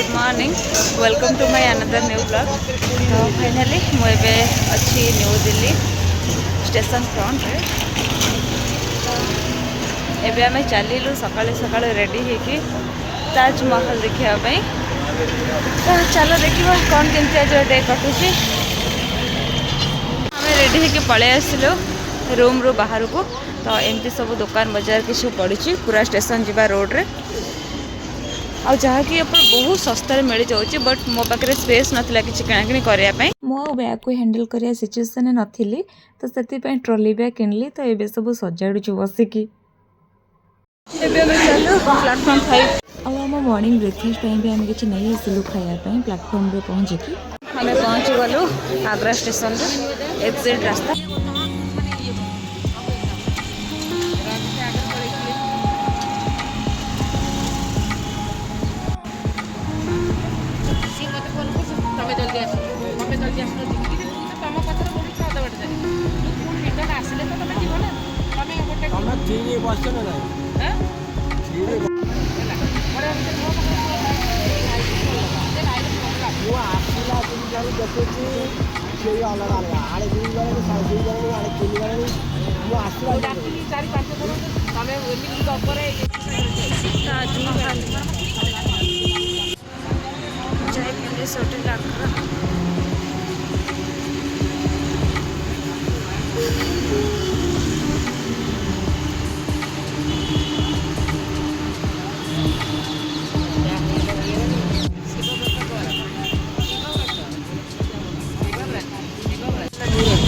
Good morning welcome to my another new blog. तो finally मुझे अच्छी न्यू दिल्ली स्टेशन फ्रंट रे। एबे आम चलू सकाले सकाले रेडी होगी ताजमहल देखापी। तो चलो देखा कौन केमती आज डे कटुची। आम रेडी होगी पलि आसलु रूम रू बाहर को। तो एमती सब दुकान बजार किसी पड़ी पूरा स्टेशन जीवा रोड रे। आ जहाँकि बहुत सस्तार मिल जाऊँगी बट मो पाखे स्पेस नाला कि किणाकिणी करने मो बैग को हैंडल कर सिचुएसन नी तो से ट्रॉली बैग किनली। तो ये सब सजाड़ू बसिकी चलो प्लाटफर्म 5 आम मॉर्निंग ब्रेकफास्ट भी आम कि नहीं आसलु खायापी प्लाटफर्म रे पहुँचिकी आम पहुँची गलु आग्रा स्टेशन एक्सिट रास्ता।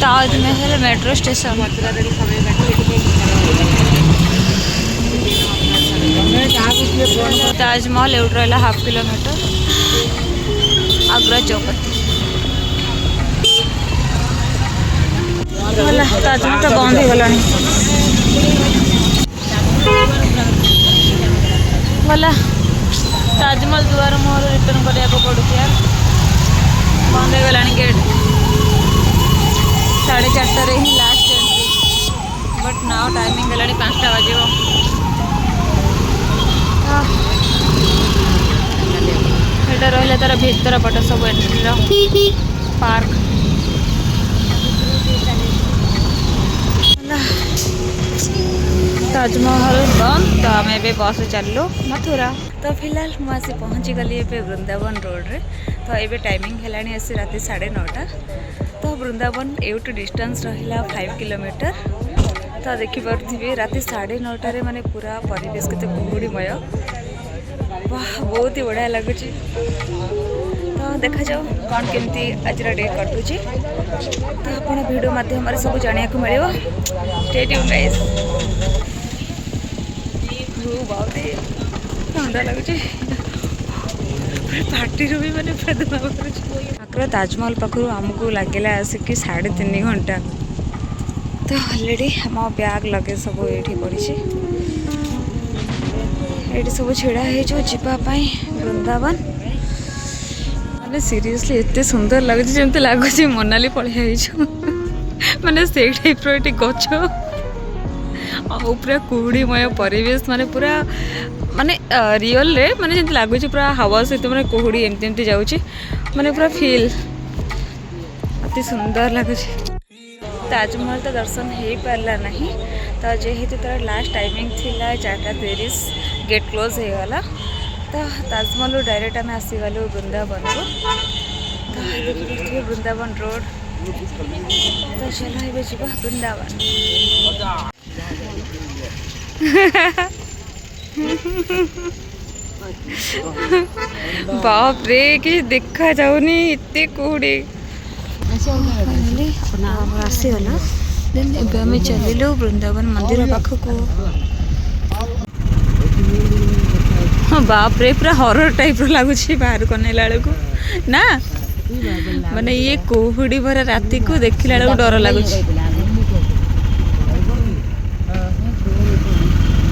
ताजमहल मेट्रो स्टेशन ताजमहल एवट रहा 1/2 किलोमीटर आग्रा चौपती ताजमहल तो बंद हो गला गला ताजमहल दुआर मुहर रिटर्न करने पड़ू यार बंद हो गला गेट 4:30 ही last entry but now timing है 5टा बजे। यहाँ रहा तार भीतर पट सब एंट्री पार्क ताजमहल बंद। तो आम ए बस चलू मथुरा। तो फिलहाल मुझे पहुँची गली वृंदावन रोड रे। तो ये टाइमिंग है आसी राति 9:30। तो वृंदावन एवटू डिस्टेंस रहा 5 किलोमीटर। तो देखिपे राति 9:30 माने पूरा परिवेश के कुहुड़ीमय वाह बहुत ही बढ़िया लगुच। तो देखा जाओ कौन केमती आज डे कटुची। तो आप वीडियो माध्यम सब जाना मिले स्टे ट्यून गाइस। ठंडा लगुच पार्टी भी मैंने आग्रा ताजमहल पाखु आमको लगे आसिक 3.5 घंटा। तो अलरेडी आम बैग लगे सब ये पड़ी ये सब छिड़ा होपाई वृंदावन मैंने सीरियसली एत सुंदर लगुच जमी लगुच मनाली पलि माने से टाइप ये गच पूरा कुहुड़ीमय परिवेश माने पूरा माने रियल रे माने जमी लगुच पूरा हवा सहित मैंने कुहुड़ी एमती जाऊँगी माने पूरा फील अति सुंदर लगुच। ताजमहल तो दर्शन हो पारा नहीं। तो जेहेतु तार लास्ट टाइमिंग थिला 4:30 गेट क्लोज हो गला। तो ताजमहल डायरेक्ट आम आसीगलु वृंदावन को। तो देखिए वृंदावन रोड। तो चलो ये जा वृंदावन। बाप रे कि देखा जाऊनी इतने कुहुड़ी आसीगला। देन एबे आम चलू वृंदावन मंदिर पाखक। हाँ बाप रे पूरा हॉरर टाइप लगुच बाहर को नेला को ना माने ये कुहुड़ी भरा राति को देखला बेलू डर लगुच।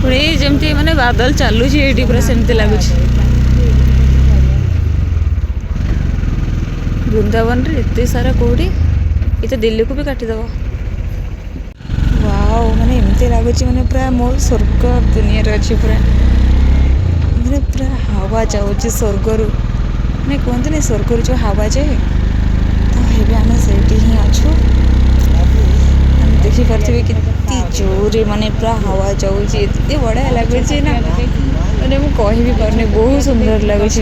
पुणे जमती माने बादल चलू ये पूरा सेमती लगुच। वृंदावन रे एते सारा कुहुड़ी ये तो दिल्ली को भी काटिदेव। वाओ माने एमती लगुच माने पूरा मो स्वर्ग दुनिया रे अछि पूरा माने पूरा हवा जाऊँ स्वर्ग रू मैंने कहते स्वर्ग जो हवा जाए तो ये आम से ही अच्छु देखिपे कि जोरे माने पूरा हवा जाऊँगी एत बढ़िया लगुच ना मैंने मुझे कह पारे बहुत सुंदर लगुच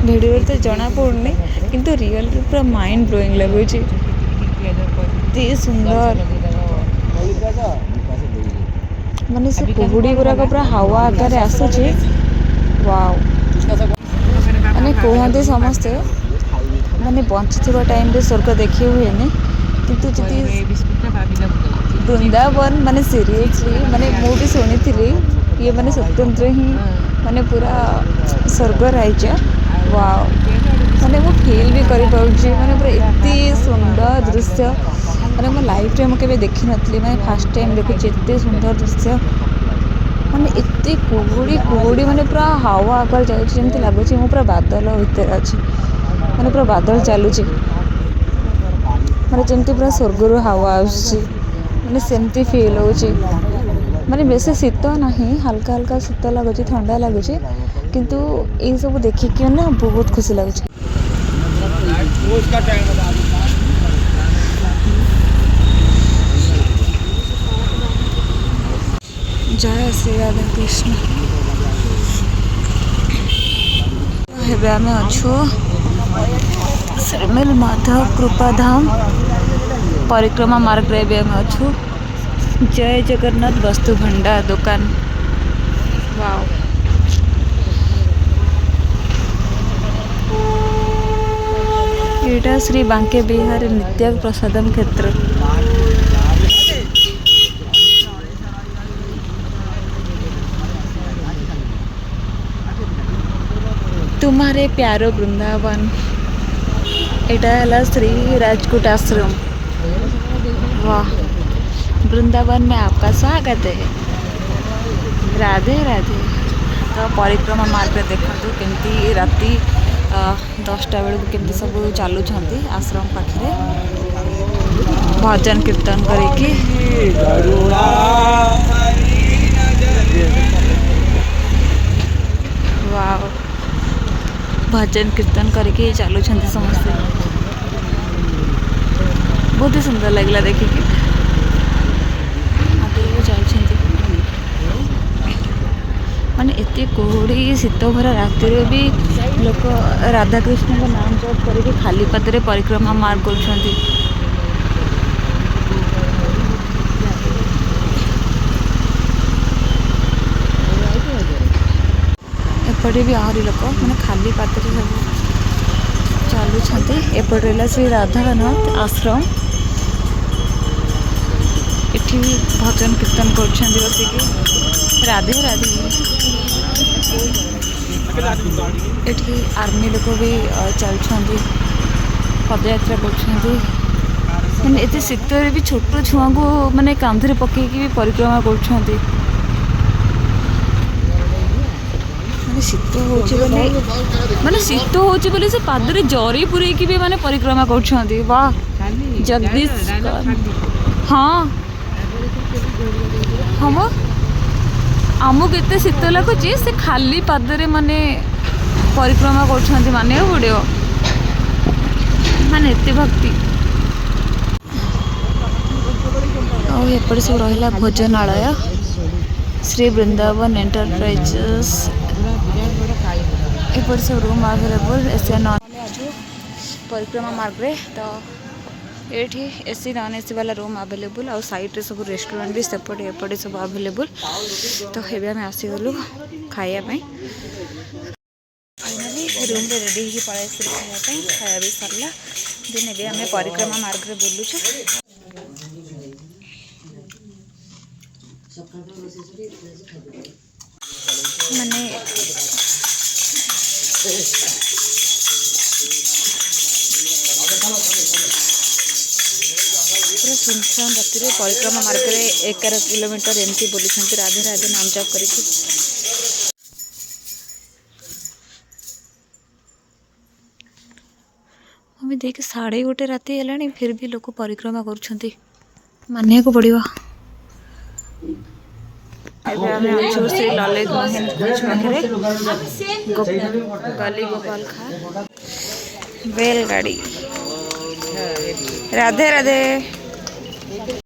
भिडियो तो जना पड़नी किंतु रियल पूरा माइंड ब्लोइंग लगुच सुंदर माने से कुहुड़ी गुराक पूरा हवा आकार आसूची वाव माने कहते समस्ते माने बंचुवा टाइम रे स्वर्ग देखी हुए किंतु जदि वृंदावन माने सीरियसली माने मु भी शुणी थी ये माने स्वतंत्र ही माने पूरा स्वर्ग राज्य वाव माने मु फील भी करि पाउछि माने पूरा इतनी सुंदर दृश्य माने मो लाइफ रे मु केबे देखि नथली माने फर्स्ट टाइम देखुछि इतनी सुंदर दृश्य माने इतनी कुहुड़ी माने पूरा हवा आकर जाउछि जेमति लागुछि मु पूरा बादल भीतर अछि माने पूरा बादल चलुछि माने जमती पूरा स्वर्ग हवा आसी माने सेमती फील होची माने बेस शीत नहीं हल्का हल्का शीत लगुच ठंडा लगुच किंतु ये सब देखिक ना बहुत खुशी लगुच जय श्री राधा कृष्ण हेबे आमे अच्छु श्रीमेल माधव कृपाधाम परिक्रमा मार्ग रे भी आमे अच्छु जय जगन्नाथ वस्तु भंडार दुकान वाव एटा श्री बांके बिहार नित्य प्रसादम क्षेत्र तुम्हारे प्यारो वृंदावन एटा है श्री राजकोट आश्रम वाह वृंदावन में आपका स्वागत है राधे राधे तो परिक्रमा मार्ग देखो केमती राति 10टा बेलू केमती सब चलुंट आश्रम पाखे भजन कीर्तन करके वाह भजन कीर्तन करके चलुंट समस्ते बहुत ही सुंदर लगला देखिए माने एते कुहुड़ी शीत भरा राति भी लोक राधाकृष्ण का नाम जप करके खाली पादरे परिक्रमा मार्ग कर एपटे भी आहरी लोक मैंने खाली पादरे सब चलुँच एपटे श्री राधानाथ आश्रम एठी भजन कीर्तन कर बसिकी राधे राधे एठी आर्मी लोक भी चलुँच पदयात्रा कर एत शीत भी छोट छुआ को माने कांधरे पकईकी भी परिक्रमा कर शीत होने शीत होने से पादरे जरी पुरेकी भी माने परिक्रमा कर वाह जगदीश हाँ हम आमको एत शीत लगुच से खाली पादरे माने परिक्रमा कर माने पड़ो माने एत भक्ति एपटे सब रहा भोजनालय श्री वृंदावन एंटरप्राइजेस एपटे सब रूम अवेलेबल एसी नॉन परिक्रमा मार्ग रे तो ये एसी नॉन एसी वाला रूम अवेलेबल और साइड रे सब रेस्टोरेंट भी सेपटे एपटे सब अवेलेबल तो ये आम आसीगलु खायापी फाइनाली रूम रे रेडी हो पड़े खायापी खाया भी सरला दिन ए आम परिक्रमा मार्ग रे बुलुचु माने पूरा सुनसान राति परिक्रमा मार्ग रे 11 किलोमीटर एमती बोलुंट राधे राधे नाम जप करके अभी देख 1:30 राति है फिर भी लोग परिक्रमा कर मानिया को पड़ो ଏବେ ଆମେ ଅଛୁ ଶ୍ରୀ ଲଳିତ ମହେନ୍ଦ୍ର ପାଖରେ ଗଲି ଗୋପାଲ ଖାଁ ବେଲଗାଡ଼ି। ରାଧେ ରାଧେ।